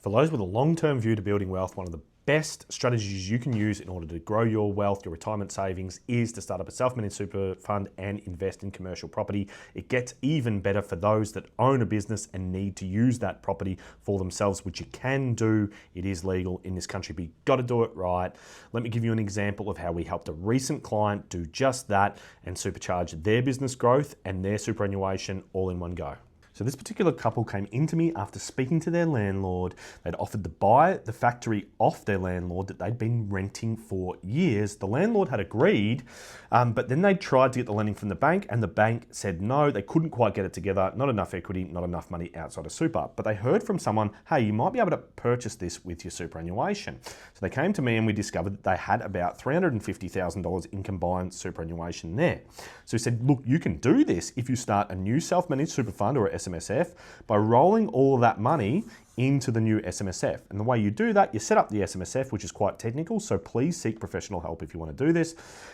For those with a long-term view to building wealth, one of the best strategies you can use in order to grow your wealth, your retirement savings, is to start up a self-managed super fund and invest in commercial property. It gets even better for those that own a business and need to use that property for themselves, which you can do. It is legal in this country, but you've got to do it right. Let me give you an example of how we helped a recent client do just that and supercharge their business growth and their superannuation all in one go. So this particular couple came into me after speaking to their landlord. They'd offered to buy the factory off their landlord that they'd been renting for years. The landlord had agreed, but then they tried to get the lending from the bank and the bank said no, they couldn't quite get it together, not enough equity, not enough money outside of super. But they heard from someone, hey, you might be able to purchase this with your superannuation. So they came to me and we discovered that they had about $350,000 in combined superannuation there. So we said, look, you can do this if you start a new self-managed super fund or a SMSF by rolling all of that money into the new SMSF. And the way you do that, you set up the SMSF, which is quite technical, so please seek professional help if you want to do this.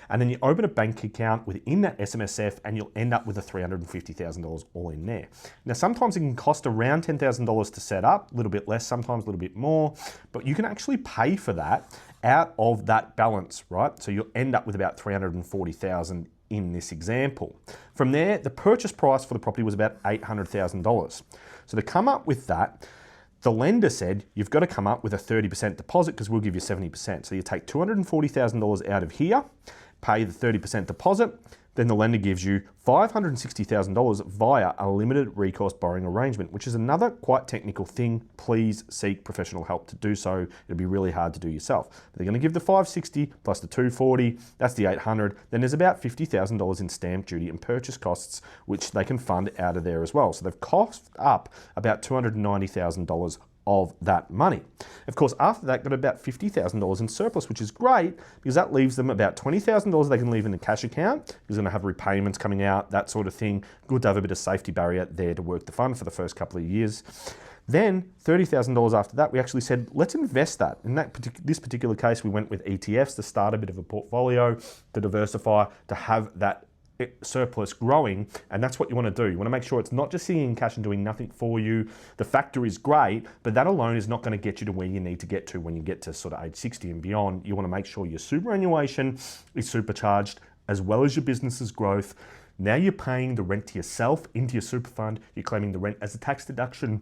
And then you open a bank account within that SMSF and you'll end up with a $350,000 all in there. Now, sometimes it can cost around $10,000 to set up, a little bit less, sometimes a little bit more, but you can actually pay for that out of that balance, right? So you'll end up with about $340,000 in this example. From there, the purchase price for the property was about $800,000. So to come up with that, the lender said, you've got to come up with a 30% deposit because we'll give you 70%. So you take $240,000 out of here, pay the 30% deposit, then the lender gives you $560,000 via a limited recourse borrowing arrangement, which is another quite technical thing. Please seek professional help to do so. It'll be really hard to do yourself. But they're going to give the $560 plus the $240, that's the $800. Then there's about $50,000 in stamp duty and purchase costs, which they can fund out of there as well. So they've coughed up about $290,000 of that money. Of course, after that, got about $50,000 in surplus, which is great because that leaves them about $20,000 they can leave in the cash account. Who's going to have repayments coming out, that sort of thing. Good to have a bit of safety barrier there to work the fund for the first couple of years. Then $30,000 after that, we actually said, let's invest that. In this particular case, we went with ETFs to start a bit of a portfolio, to diversify, to have that surplus growing, and that's what you want to do. You want to make sure it's not just sitting in cash and doing nothing for you. The factor is great, but that alone is not going to get you to where you need to get to when you get to sort of age 60 and beyond. You want to make sure your superannuation is supercharged as well as your business's growth. Now you're paying the rent to yourself into your super fund. You're claiming the rent as a tax deduction.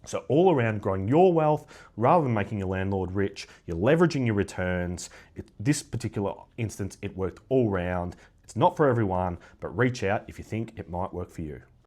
So all around growing your wealth rather than making your landlord rich, you're leveraging your returns. This particular instance, it worked all round. It's not for everyone, but reach out if you think it might work for you.